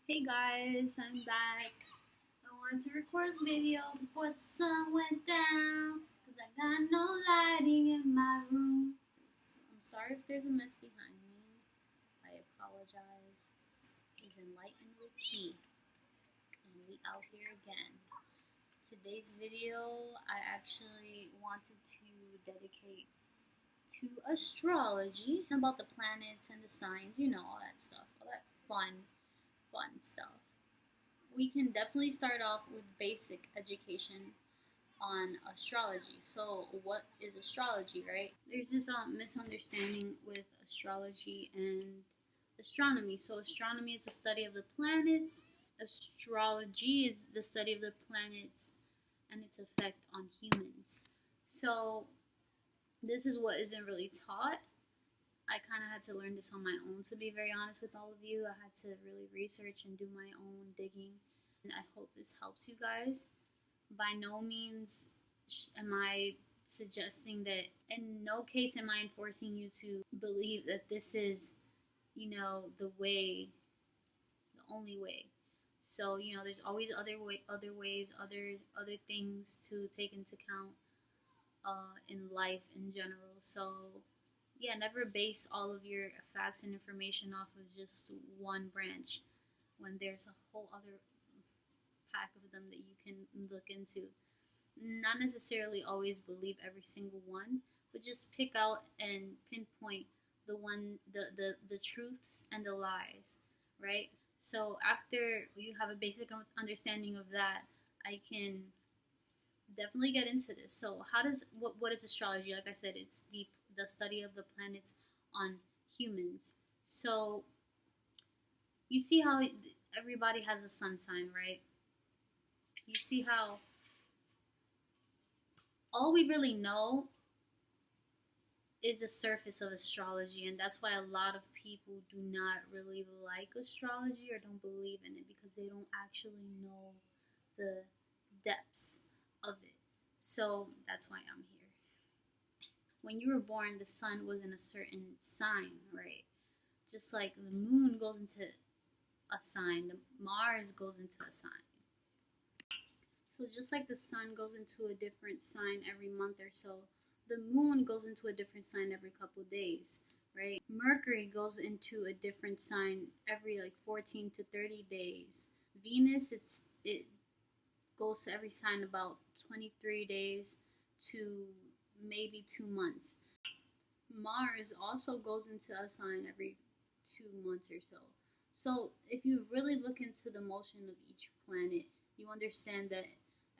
Hey guys, I'm back. I wanted to record a video before the sun went down because I got no lighting in my room. I'm sorry if there's a mess behind me. I apologize. It's enlightened with P, and we out here again. Today's video I actually wanted to dedicate to astrology and about the planets and the signs, all that stuff, all that fun stuff. We can definitely start off with basic education on astrology. So, what is astrology, right? There's this misunderstanding with astrology and astronomy. So, astronomy is the study of the planets, astrology is the study of the planets and its effect on humans. So, this is what isn't really taught. I kind of had to learn this on my own, to be very honest with all of you. I had to really research and do my own digging, and I hope this helps you guys. By no means am I suggesting that, in no case am I enforcing you to believe that this is, the way, the only way. So, there's always other ways, other things to take into account in life in general. So, yeah, never base all of your facts and information off of just one branch when there's a whole other pack of them that you can look into. Not necessarily always believe every single one, but just pick out and pinpoint the truths and the lies, right? So after you have a basic understanding of that, I can definitely get into this. So what is astrology? Like I said, it's the study of the planets on humans. So you see how everybody has a sun sign, right? You see how all we really know is the surface of astrology, and that's why a lot of people do not really like astrology or don't believe in it, because they don't actually know the depths of it. So that's why I'm here. When you were born, the sun was in a certain sign, right? Just like the moon goes into a sign, the Mars goes into a sign. So just like the sun goes into a different sign every month or so, the moon goes into a different sign every couple days, right? Mercury goes into a different sign every like 14 to 30 days. Venus, it goes to every sign about 23 days to maybe 2 months. Mars also goes into a sign every 2 months or so. So if you really look into the motion of each planet, you understand that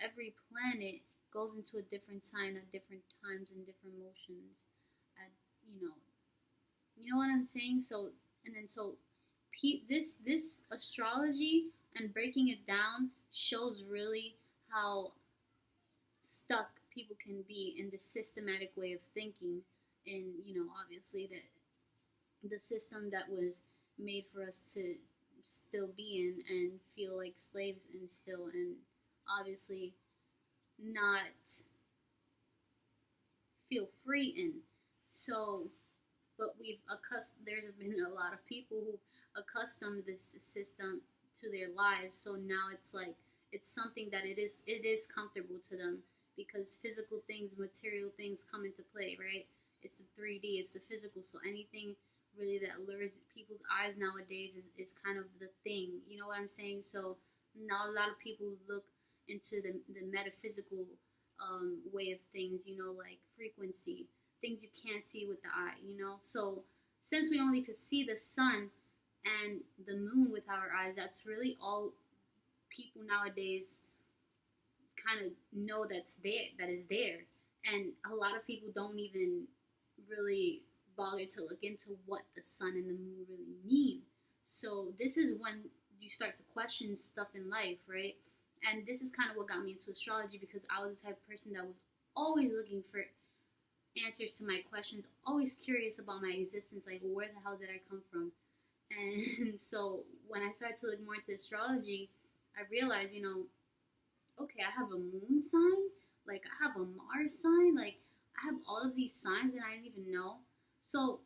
every planet goes into a different sign at different times and different motions. At you know what I'm saying. So this astrology and breaking it down shows really how stuck people can be in the systematic way of thinking, and obviously that the system that was made for us to still be in and feel like slaves and still, and obviously not feel free in. So, but there's been a lot of people who accustomed this system to their lives, so now it's something that it is comfortable to them, because physical things, material things come into play, right? It's the 3D, it's the physical. So anything really that lures people's eyes nowadays is kind of the thing. You know what I'm saying? So now a lot of people look into the metaphysical way of things, like frequency, things you can't see with the eye, So since we only could see the sun and the moon with our eyes, that's really all people nowadays kind of know that is there. And a lot of people don't even really bother to look into what the sun and the moon really mean. So this is when you start to question stuff in life, right? And this is kind of what got me into astrology, because I was the type of person that was always looking for answers to my questions, always curious about my existence, like where the hell did I come from? And so when I started to look more into astrology, I realized, okay, I have a moon sign, like I have a Mars sign, like I have all of these signs and I didn't even know. So,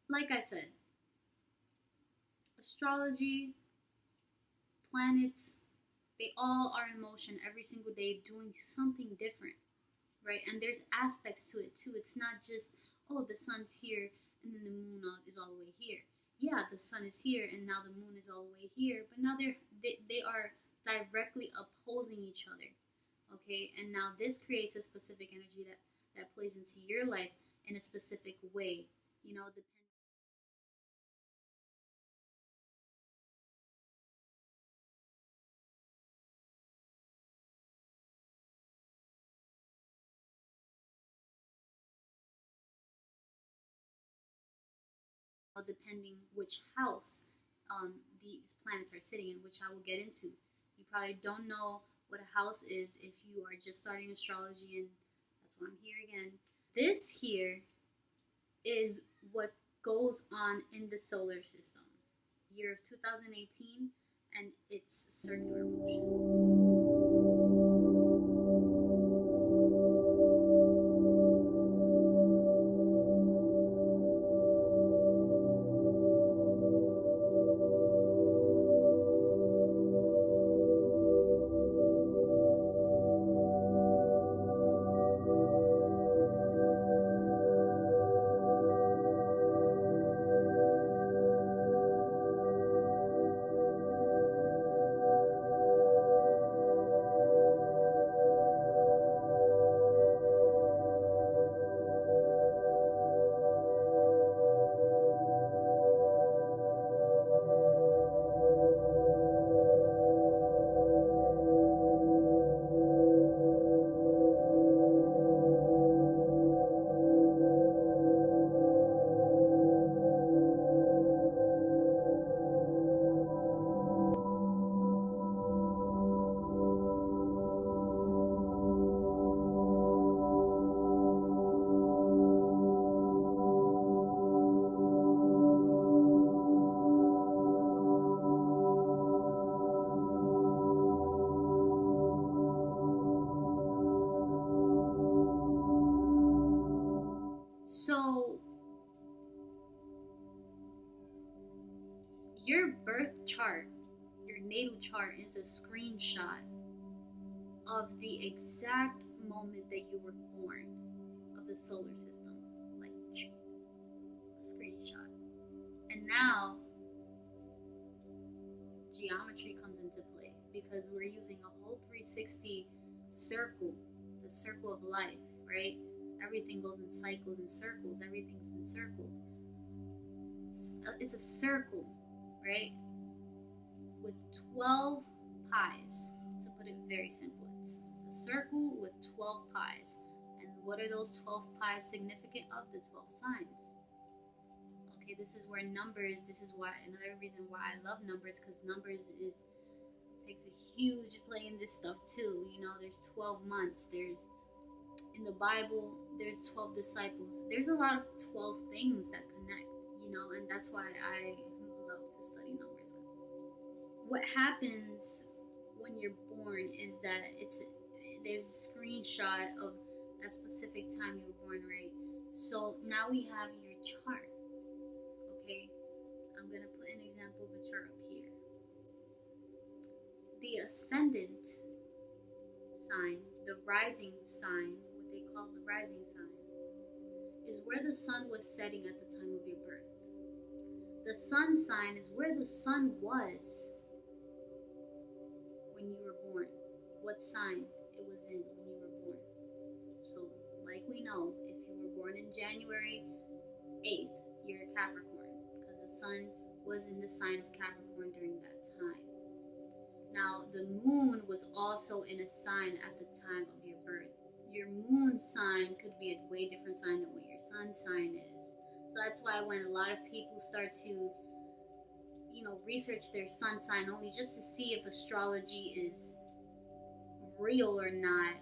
like I said, astrology planets, they all are in motion every single day doing something different, right? And there's aspects to it too. It's not just, oh, the sun's here and then the moon is all the way here. Yeah, the sun is here and now the moon is all the way here, but now they are directly opposing each other. Okay, and now this creates a specific energy that plays into your life in a specific way, you know, depending which house these planets are sitting in, which I will get into. You probably don't know what a house is if you are just starting astrology, and that's why I'm here again. This here is what goes on in the solar system. Year of 2018, and it's circular motion. So, your birth chart, your natal chart, is a screenshot of the exact moment that you were born of the solar system. Like, a screenshot. And now, geometry comes into play because we're using a whole 360 circle, the circle of life, right? Everything goes in cycles and circles. Everything's in circles. It's a circle, right? With 12 pies, to put it very simple. It's a circle with 12 pies. And what are those 12 pies significant of? The 12 signs. Okay, this is where numbers, this is why, another reason why I love numbers, because numbers takes a huge play in this stuff too. You know, there's 12 months, there's, in the Bible, there's 12 disciples. There's a lot of 12 things that connect, you know, and that's why I love to study numbers. What happens when you're born is that there's a screenshot of that specific time you were born, right? So now we have your chart. Okay, I'm gonna put an example of a chart up here. The ascendant sign, the rising sign, what they call the rising sign, is where the sun was setting at the time of your birth. The sun sign is where the sun was when you were born, what sign it was in when you were born. So, like we know, if you were born in January 8th, you're a Capricorn, because the sun was in the sign of Capricorn during that time. Now, the moon was also in a sign at the time of your birth. Your moon sign could be a way different sign than what your sun sign is. So that's why when a lot of people start to, you know, research their sun sign only just to see if astrology is real or not,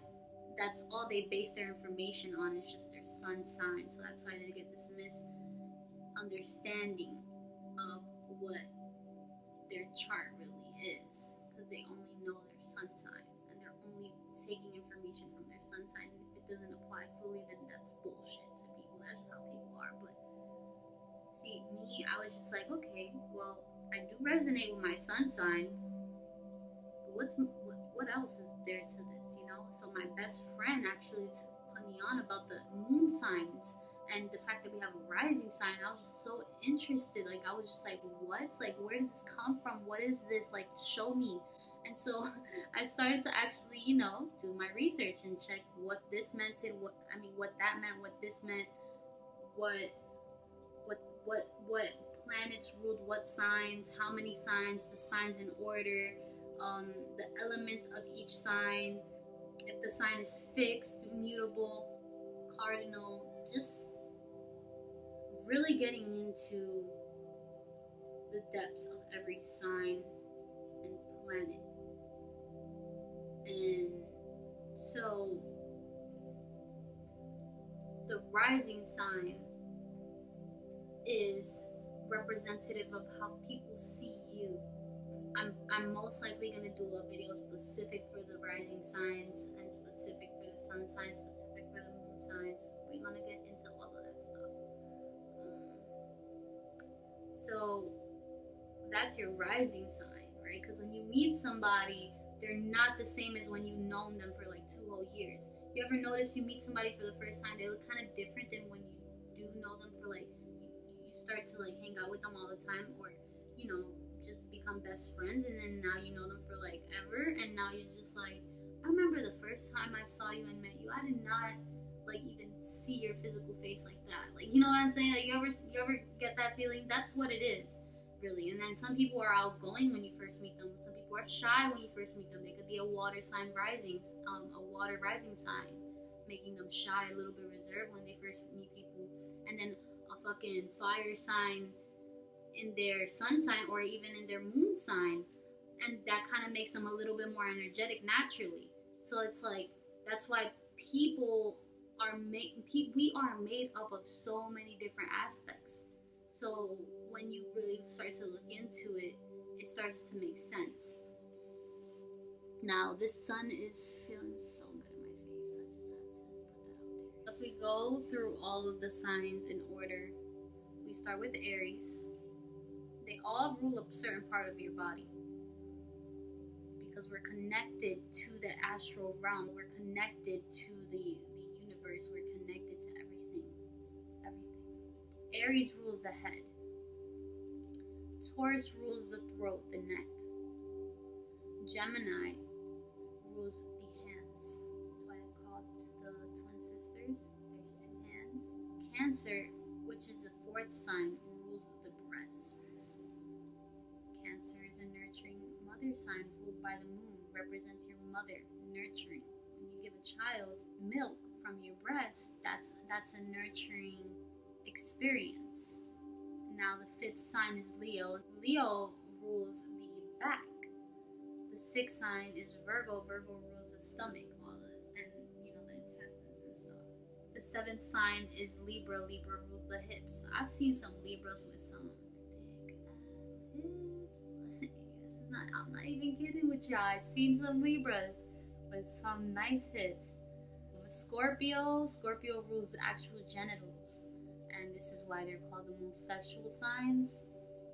that's all they base their information on, is just their sun sign. So that's why they get this misunderstanding of what their chart really is, because they only know their sun sign and they're only taking information from their sun sign. And if it doesn't apply fully, then that's bullshit to people. That's just how people are. But see, me, I was just like, okay, well, I do resonate with my sun sign, what else is there to this, you know? So my best friend actually put me on about the moon signs and the fact that we have a rising sign. I was just so interested. Like, I was just like, what? Like, where does this come from? What is this? Like, show me. And so I started to actually, you know, do my research and check what this meant and what that meant, what this meant, what planets ruled what signs, how many signs, the signs in order, the elements of each sign, if the sign is fixed, mutable, cardinal, just really getting into the depths of every sign and planet. And so the rising sign is representative of how people see you. I'm most likely going to do a video specific for the rising signs and specific for the sun signs, specific for the moon signs. We're going to get into all of that stuff. So that's your rising sign, right? Because when you meet somebody, they're not the same as when you've known them for like 2 whole years. You ever notice you meet somebody for the first time, they look kind of different than when you do know them for like, you start to like hang out with them all the time, or, you know, just become best friends, and then now you know them for like ever, and now you're just like, I remember the first time I saw you and met you, I did not like even see your physical face like that. Like, you know what I'm saying? Like, you ever get that feeling? That's what it is, really. And then some people are outgoing when you first meet them. Some people are shy when you first meet them. They could be a water sign rising, a water rising sign, making them shy, a little bit reserved when they first meet people. And then a fucking fire sign in their sun sign, or even in their moon sign, and that kind of makes them a little bit more energetic naturally. So it's like, that's why we are made up of so many different aspects. So when you really start to look into it, it starts to make sense. Now this sun is feeling so good in my face, I just have to put that out there. If we go through all of the signs in order, we start with Aries. They all rule a certain part of your body because we're connected to the astral realm. We're connected to the universe. We're connected to everything. Aries rules the head. Taurus rules the throat, the neck. Gemini rules the hands. That's why I call it the twin sisters. There's 2 hands. Cancer, which is the 4th sign, rules the breasts. Cancer is a nurturing mother sign ruled by the moon, represents your mother, nurturing. When you give a child milk from your breast, that's a nurturing experience. Now the 5th sign is Leo. Leo rules the back. The 6th sign is Virgo. Virgo rules the stomach, and you know, the intestines and stuff. The 7th sign is Libra. Libra rules the hips. I've seen some Libras with some thick ass hips. I'm not even kidding with y'all. I've seen some Libras with some nice hips. Scorpio rules the actual genitals, and this is why they're called the most sexual signs.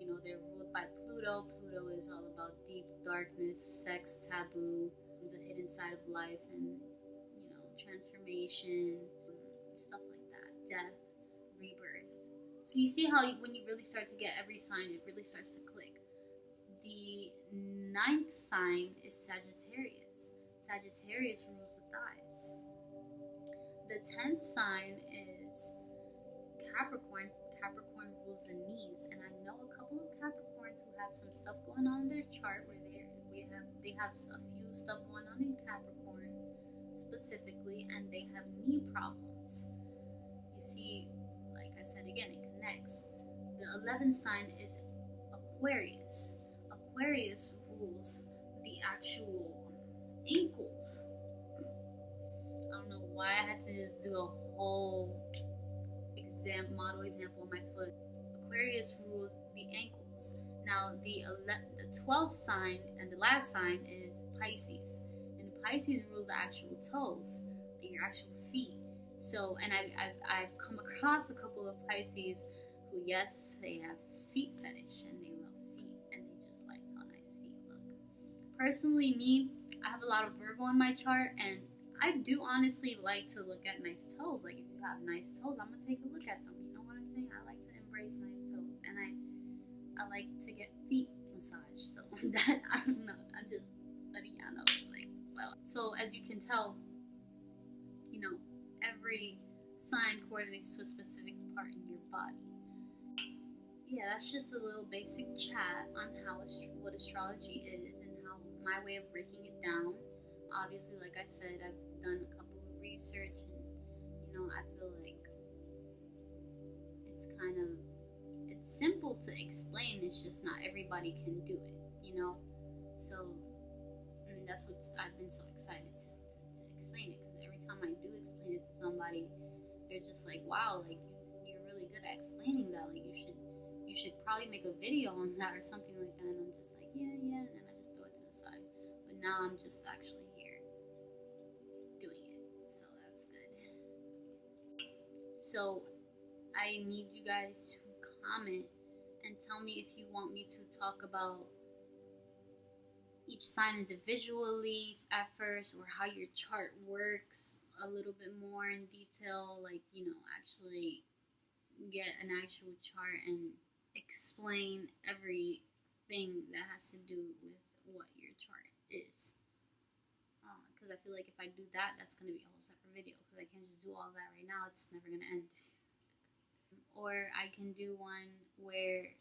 You know, they're ruled by Pluto. Pluto is all about deep darkness, sex, taboo, the hidden side of life, and, you know, transformation, stuff like that, death, rebirth. So you see how when you really start to get every sign, it really starts to click. The 9th sign is Sagittarius. Sagittarius rules the thighs. The 10th sign is Capricorn. Capricorn rules the knees, and I know a couple of Capricorns who have some stuff going on in their chart where they have a few stuff going on in Capricorn specifically, and they have knee problems. You see, like I said again, it connects. The 11th sign is Aquarius. Aquarius rules the actual ankles. I don't know why I had to just do a whole model example of my foot. Aquarius rules the ankles. Now the 12th sign and the last sign is Pisces, and Pisces rules the actual toes, your actual feet. So, and I've come across a couple of Pisces who, yes, they have feet fetish and they love feet and they just like how nice feet look. personally, me, I have a lot of Virgo in my chart, and I do honestly like to look at nice toes. Like, if you have nice toes, I'm gonna take a look at them. You know what I'm saying? I like to embrace nice toes, and I like to get feet massaged. So that, I don't know. I'm just letting y'all know. Like, well, so as you can tell, you know, every sign coordinates to a specific part in your body. Yeah, that's just a little basic chat on what astrology is and how my way of breaking it down. Obviously, like I said, I've done a couple of research, and I feel like it's simple to explain. It's just not everybody can do it, So, and that's what I've been so excited to explain it, because every time I do explain it to somebody, they're just like, wow, like you're really good at explaining that. Like you should probably make a video on that or something like that. And I'm just like, yeah, and then I just throw it to the side. But now I'm just actually here doing it, so that's good. So I need you guys to comment and tell me if you want me to talk about each sign individually at first, or how your chart works a little bit more in detail, like actually get an actual chart and explain everything that has to do with what your chart is, because I feel like if I do that, that's going to be a whole separate video, because I can't just do all that right now. It's never going to end. Or I can do one where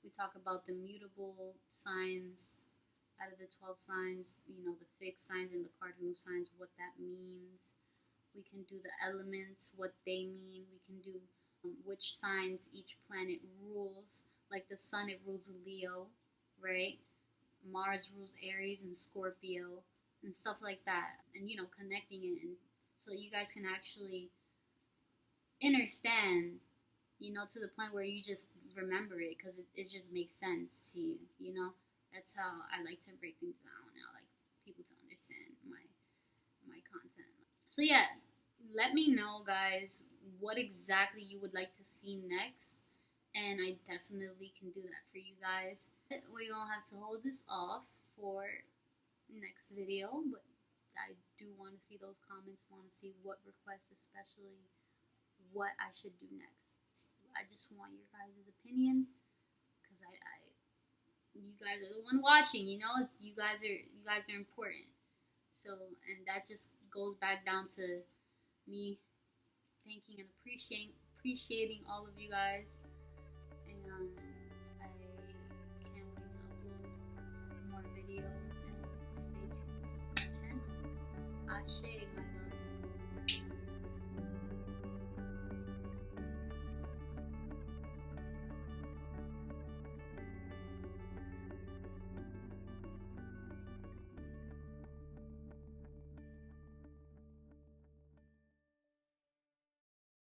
we talk about the mutable signs out of the 12 signs, the fixed signs and the cardinal signs, what that means. We can do the elements, what they mean. We can do which signs each planet rules. Like the sun, it rules Leo, right? Mars rules Aries and Scorpio and stuff like that. And, connecting it. And so you guys can actually understand, to the point where you just remember it, because it just makes sense to you, That's how I like to break things down. I like people to understand my content. So yeah, let me know, guys, what exactly you would like to see next, and I definitely can do that for you guys. We're gonna have to hold this off for next video, but I do want to see those comments, want to see what requests, especially what I should do next. I just want your guys' opinion, because you guys are the one watching, it's you guys are important. So, and that just goes back down to me thanking and appreciating all of you guys, and I can't wait to upload more videos, and stay tuned with my channel. Ashe.